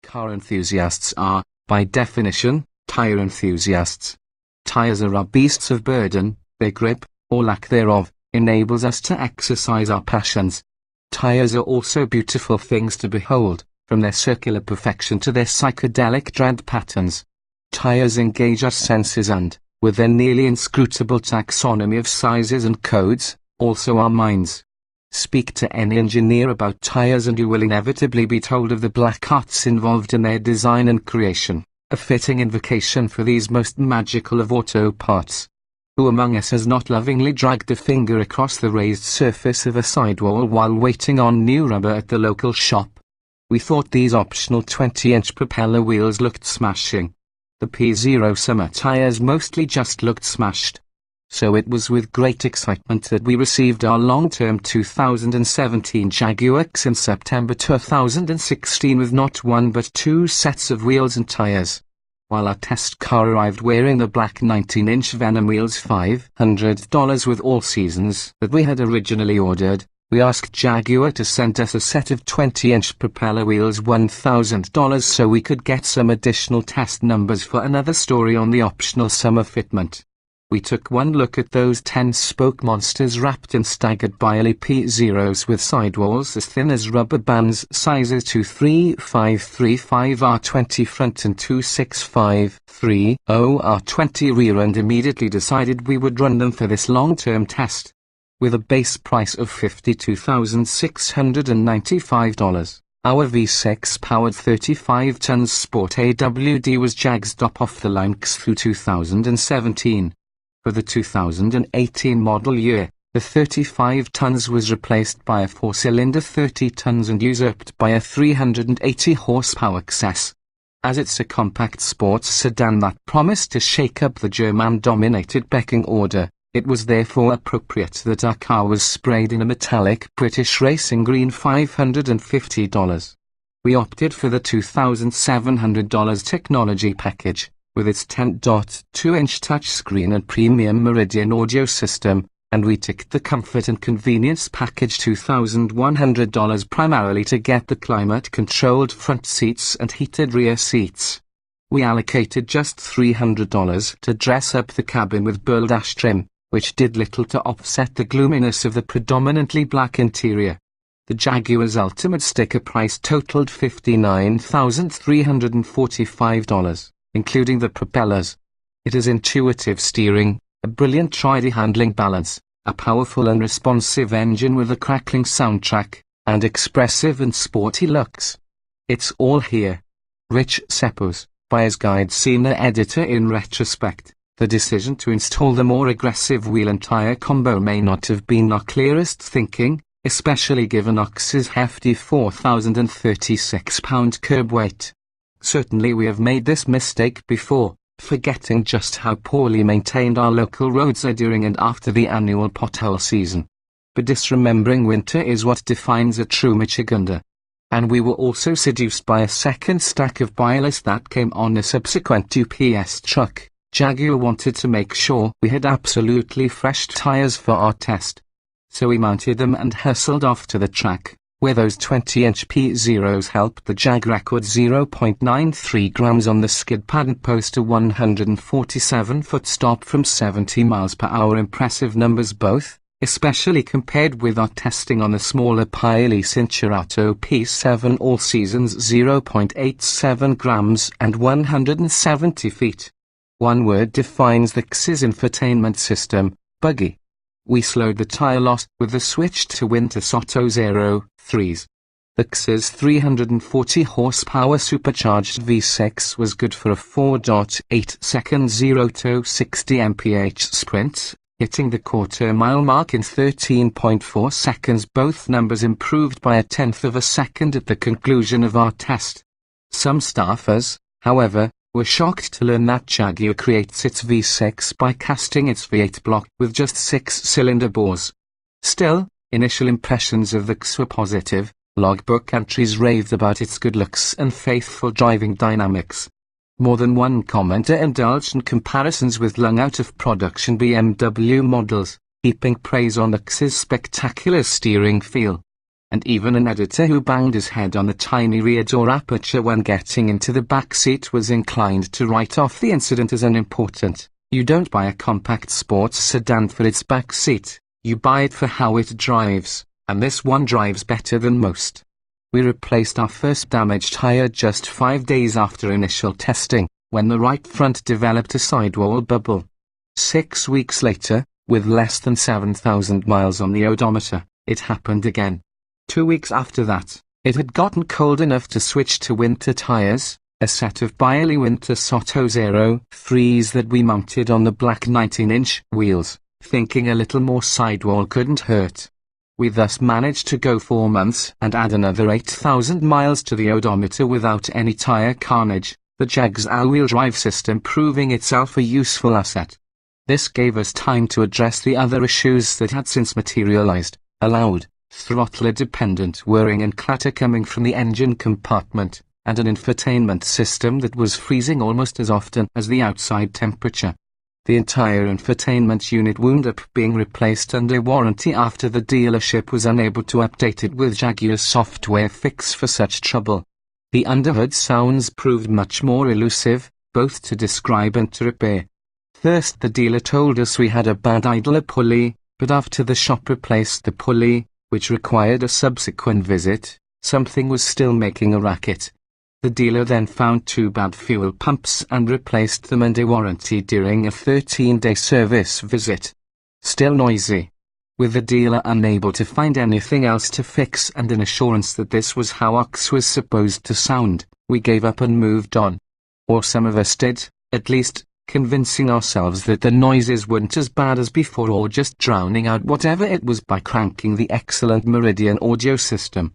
Car enthusiasts are, by definition, tire enthusiasts. Tires are our beasts of burden. Their grip, or lack thereof, enables us to exercise our passions. Tires are also beautiful things to behold, from their circular perfection to their psychedelic dread patterns. Tires engage our senses and, with their nearly inscrutable taxonomy of sizes and codes, also our minds. Speak to any engineer about tires and you will inevitably be told of the black arts involved in their design and creation, a fitting invocation for these most magical of auto parts. Who among us has not lovingly dragged a finger across the raised surface of a sidewall while waiting on new rubber at the local shop? We thought these optional 20-inch propeller wheels looked smashing. The P0 summer tires mostly just looked smashed. So it was with great excitement that we received our long-term 2017 Jaguar XE in September 2016 with not one but two sets of wheels and tires. While our test car arrived wearing the black 19-inch Venom wheels $500 with all seasons that we had originally ordered, we asked Jaguar to send us a set of 20-inch propeller wheels $1,000 so we could get some additional test numbers for another story on the optional summer fitment. We took one look at those 10-spoke monsters wrapped in staggered Biley P0s with sidewalls as thin as rubber bands, sizes 23535R20 front and 26530R20 rear, and immediately decided we would run them for this long-term test. With a base price of $52,695, our V6-powered 35 tons Sport AWD was Jag's top-off-the-line XE through 2017. For the 2018 model year, the 35 tons was replaced by a 4-cylinder 30 tons and usurped by a 380 horsepower XS. As it's a compact sports sedan that promised to shake up the German-dominated pecking order, it was therefore appropriate that our car was sprayed in a metallic British racing green $550. We opted for the $2,700 technology package, with its 10.2-inch touchscreen and premium Meridian audio system, and we ticked the comfort and convenience package $2,100 primarily to get the climate-controlled front seats and heated rear seats. We allocated just $300 to dress up the cabin with burl ash trim, which did little to offset the gloominess of the predominantly black interior. The Jaguar's ultimate sticker price totaled $59,345. Including the propellers. It has intuitive steering, a brilliant ride-handling balance, a powerful and responsive engine with a crackling soundtrack, and expressive and sporty looks. It's all here. Rich Seppos, buyer's guide senior editor. In retrospect, the decision to install the more aggressive wheel and tire combo may not have been our clearest thinking, especially given XE's hefty 4,036-pound curb weight. Certainly we have made this mistake before, forgetting just how poorly maintained our local roads are during and after the annual pothole season. But disremembering winter is what defines a true Michigander. And we were also seduced by a second stack of buylists that came on a subsequent UPS truck. Jaguar wanted to make sure we had absolutely fresh tires for our test. So we mounted them and hustled off to the track, where those 20-inch P0s helped the Jag record 0.93 grams on the skid pad and post a 147-foot stop from 70 miles per hour. Impressive numbers both, especially compared with our testing on the smaller Piley Cinturato P7 all seasons 0.87 grams and 170 feet. One word defines the XE's infotainment system: buggy. We slowed the tire loss with the switch to Winter Soto's Aero 3s. The XE's 340 horsepower supercharged V6 was good for a 4.8 second 0 to 60 mph sprint, hitting the quarter-mile mark in 13.4 seconds. Both numbers improved by 1/10 of a second at the conclusion of our test. Some staffers, however, were shocked to learn that Jaguar creates its V6 by casting its V8 block with just 6-cylinder bores. Still, initial impressions of the XE were positive. Logbook entries raved about its good looks and faithful driving dynamics. More than one commenter indulged in comparisons with long out-of-production BMW models, heaping praise on the XE's spectacular steering feel. and even an editor who banged his head on the tiny rear door aperture when getting into the back seat was inclined to write off the incident as unimportant. You don't buy a compact sports sedan for its back seat, you buy it for how it drives, and this one drives better than most. We replaced our first damaged tire just 5 days after initial testing, when the right front developed a sidewall bubble. 6 weeks later, with less than 7,000 miles on the odometer, it happened again. 2 weeks after that, it had gotten cold enough to switch to winter tires, a set of Biley Winter Soto 03s that we mounted on the black 19-inch wheels, thinking a little more sidewall couldn't hurt. We thus managed to go 4 months and add another 8,000 miles to the odometer without any tire carnage, the Jag's all-wheel drive system proving itself a useful asset. This gave us time to address the other issues that had since materialized: a loud, throttle-dependent whirring and clatter coming from the engine compartment, and an infotainment system that was freezing almost as often as the outside temperature. The entire infotainment unit wound up being replaced under warranty after the dealership was unable to update it with Jaguar's software fix for such trouble. The underhood sounds proved much more elusive, both to describe and to repair. First, the dealer told us we had a bad idler pulley, but after the shop replaced the pulley, which required a subsequent visit, something was still making a racket. The dealer then found 2 bad fuel pumps and replaced them under warranty during a 13-day service visit. Still noisy. With the dealer unable to find anything else to fix and an assurance that this was how OX was supposed to sound, we gave up and moved on. Or some of us did, at least, convincing ourselves that the noises weren't as bad as before or just drowning out whatever it was by cranking the excellent Meridian audio system.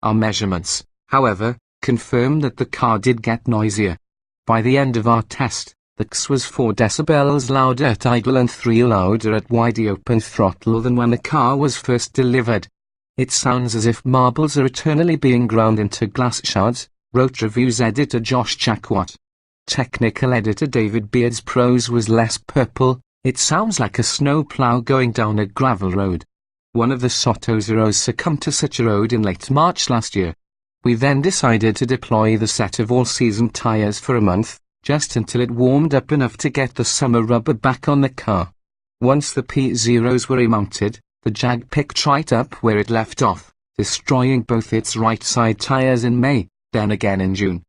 Our measurements, however, confirmed that the car did get noisier. By the end of our test, the XE was 4 decibels louder at idle and 3 louder at wide open throttle than when the car was first delivered. It sounds as if marbles are eternally being ground into glass shards, wrote reviews editor Josh Jaguar. Technical editor David Beard's prose was less purple: "It sounds like a snowplow going down a gravel road." One of the Soto Zeros succumbed to such a road in late March last year. We then decided to deploy the set of all-season tires for a month, just until it warmed up enough to get the summer rubber back on the car. Once the P0s were remounted, the Jag picked right up where it left off, destroying both its right side tires in May, then again in June.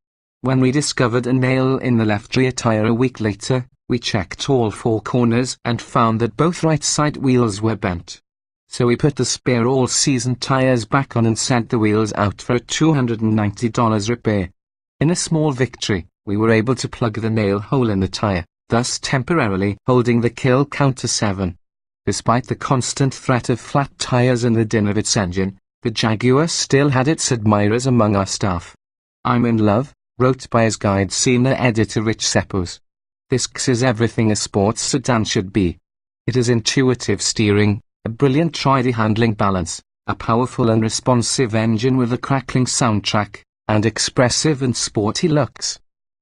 When we discovered a nail in the left rear tire a week later, we checked all 4 corners and found that both right side wheels were bent. So we put the spare all-season tires back on and sent the wheels out for a $290 repair. In a small victory, we were able to plug the nail hole in the tire, thus temporarily holding the kill count to 7. Despite the constant threat of flat tires and the din of its engine, the Jaguar still had its admirers among our staff. "I'm in love," wrote by his guide senior editor Rich Seppos. "This XE is everything a sports sedan should be. It has intuitive steering, a brilliant ride-handling balance, a powerful and responsive engine with a crackling soundtrack, and expressive and sporty looks.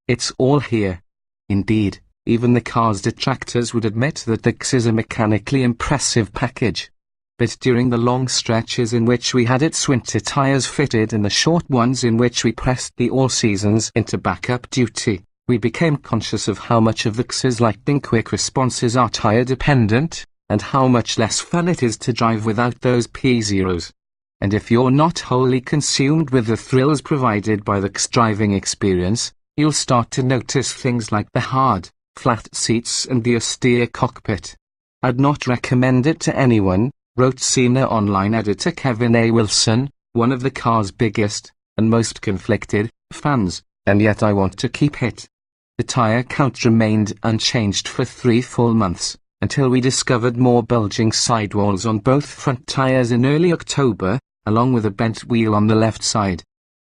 It's all here." Indeed, even the car's detractors would admit that the XE is a mechanically impressive package. But during the long stretches in which we had its winter tires fitted and the short ones in which we pressed the all-seasons into backup duty, we became conscious of how much of the XE's lightning-quick responses are tire-dependent, and how much less fun it is to drive without those P0s. And if you're not wholly consumed with the thrills provided by the XE driving experience, you'll start to notice things like the hard, flat seats and the austere cockpit. "I'd not recommend it to anyone," wrote senior online editor Kevin A. Wilson, one of the car's biggest, and most conflicted, fans, "and yet I want to keep it." The tire count remained unchanged for 3 full months, until we discovered more bulging sidewalls on both front tires in early October, along with a bent wheel on the left side.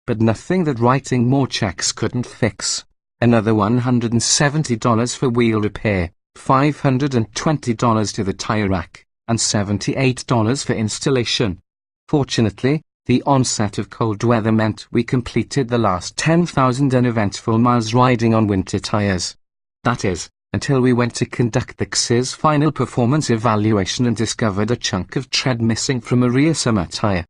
But nothing that writing more checks couldn't fix. Another $170 for wheel repair, $520 to the tire rack, and $78 for installation. Fortunately, the onset of cold weather meant we completed the last 10,000 uneventful miles riding on winter tires. That is, until we went to conduct the XE's final performance evaluation and discovered a chunk of tread missing from a rear summer tire.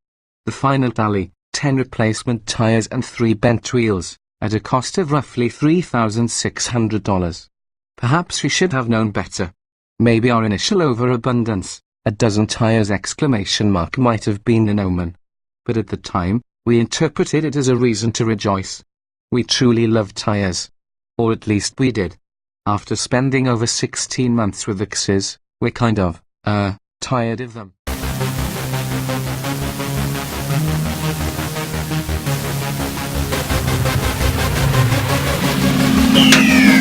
The final tally, 10 replacement tires and 3 bent wheels, at a cost of roughly $3,600. Perhaps we should have known better. Maybe our initial overabundance, a dozen tires might have been an omen. But at the time, we interpreted it as a reason to rejoice. We truly loved tires. Or at least we did. After spending over 16 months with the XEs, we're kind of, tired of them. Yeah.